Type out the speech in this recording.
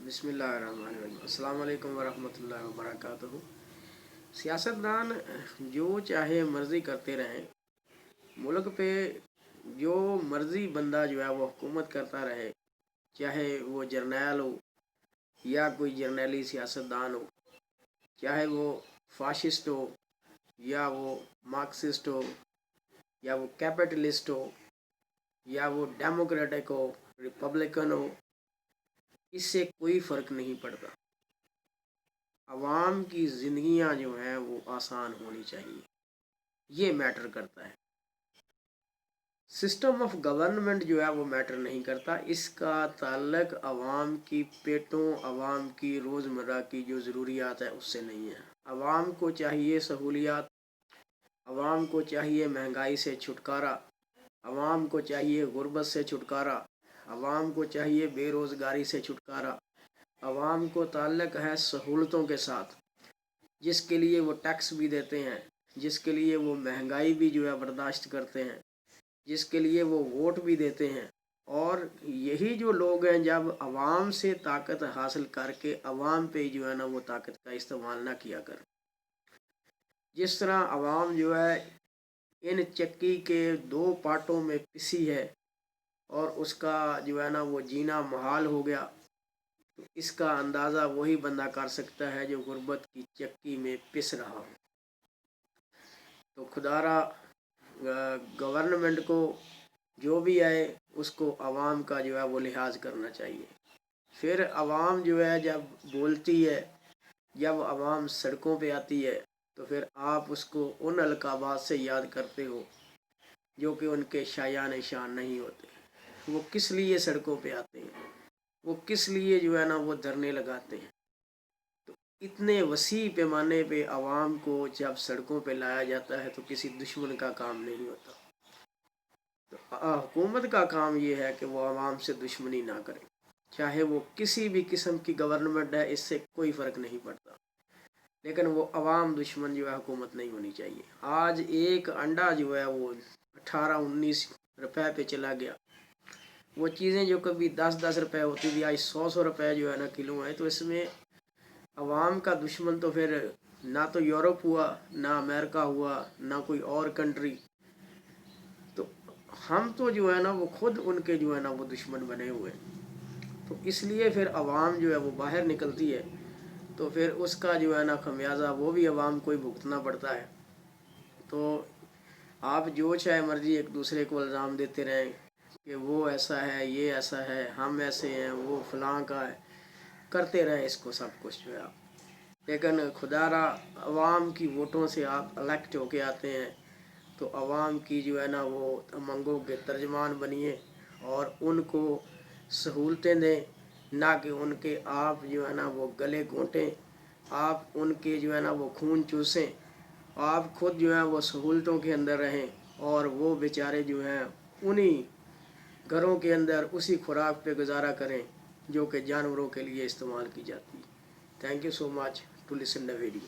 बिस्मिल्लाहिर्रहमानिर्रहीम। अस्सलाम वालेकुम वरहमतुल्लाहि वबरकातुहू। सियासतदान जो चाहे मर्ज़ी करते रहें, मुल्क पे जो मर्ज़ी बंदा जो है वो हुकूमत करता रहे, चाहे वो जर्नैल हो या कोई जर्नैली सियासतदान हो, चाहे वो फाशिस्ट हो या वो मार्क्सिस्ट हो या वो कैपिटलिस्ट हो या वो डेमोक्रेटिक हो, रिपब्लिकन हो, इससे कोई फ़र्क नहीं पड़ता। आवाम की ज़िंदगियां जो हैं वो आसान होनी चाहिए, ये मैटर करता है। सिस्टम ऑफ गवर्नमेंट जो है वो मैटर नहीं करता। इसका ताल्लुक आवाम की पेटों, आवाम की रोज़मर्रा की जो ज़रूरियात है उससे नहीं है। आवाम को चाहिए सहूलियात, आवाम को चाहिए महंगाई से छुटकारा, आवाम को चाहिए गुर्बत से छुटकारा, आवाम को चाहिए बेरोज़गारी से छुटकारा, आवाम को ताल्लुक़ है सहूलतों के साथ, जिसके लिए वो टैक्स भी देते हैं, जिसके लिए वो महंगाई भी जो है बर्दाश्त करते हैं, जिसके लिए वो वोट भी देते हैं। और यही जो लोग हैं, जब आवाम से ताकत हासिल करके आवाम पे जो है ना वो ताकत का इस्तेमाल ना किया कर। जिस तरह आवाम जो है इन चक्की के दो पार्टों में पिसी है और उसका जो है ना वो जीना मुहाल हो गया, तो इसका अंदाज़ा वही बंदा कर सकता है जो गुर्बत की चक्की में पिस रहा हो। तो खुदारा गवर्नमेंट को जो भी आए उसको आवाम का जो है वो लिहाज करना चाहिए। फिर आवाम जो है जब बोलती है, जब आवाम सड़कों पे आती है, तो फिर आप उसको उन अलकाबात से याद करते हो जो कि उनके शायान शान नहीं होते। वो किस लिए सड़कों पे आते हैं, वो किस लिए जो है ना वो धरने लगाते हैं। तो इतने वसी पैमाने पे आवाम को जब सड़कों पे लाया जाता है तो किसी दुश्मन का काम नहीं होता। तो हुकूमत का काम ये है कि वो आवाम से दुश्मनी ना करे, चाहे वो किसी भी किस्म की गवर्नमेंट है, इससे कोई फ़र्क नहीं पड़ता। लेकिन वो आवाम दुश्मन जो है हुकूमत नहीं होनी चाहिए। आज एक अंडा जो है वो 18-19 रुपए पे चला गया। वो चीज़ें जो कभी 10-10 रुपए होती थी, आज 100-100 रुपए जो है ना किलो है। तो इसमें अवाम का दुश्मन तो फिर ना तो यूरोप हुआ, ना अमेरिका हुआ, ना कोई और कंट्री। तो हम तो जो है ना वो खुद उनके जो है ना वो दुश्मन बने हुए। तो इसलिए फिर अवाम जो है वो बाहर निकलती है, तो फिर उसका जो है ना खमियाजा वो भी अवाम को ही भुगतना पड़ता है। तो आप जो चाहे मर्जी एक दूसरे को इल्ज़ाम देते रहें कि वो ऐसा है, ये ऐसा है, हम ऐसे हैं, वो फलां का है, करते रहें इसको सब कुछ जो है आप। लेकिन खुदारा अवाम की वोटों से आप इलेक्ट होके आते हैं, तो अवाम की जो है ना वो उमंगों के तर्जमान बनिए और उनको सहूलतें दें, ना कि उनके आप जो है ना वो गले घोंटें, आप उनके जो है ना वो खून चूसें। आप खुद जो है वो सहूलतों के अंदर रहें और वो बेचारे जो हैं उन्हीं घरों के अंदर उसी खुराक पे गुजारा करें जो कि जानवरों के लिए इस्तेमाल की जाती है। Thank you so much to listen the video.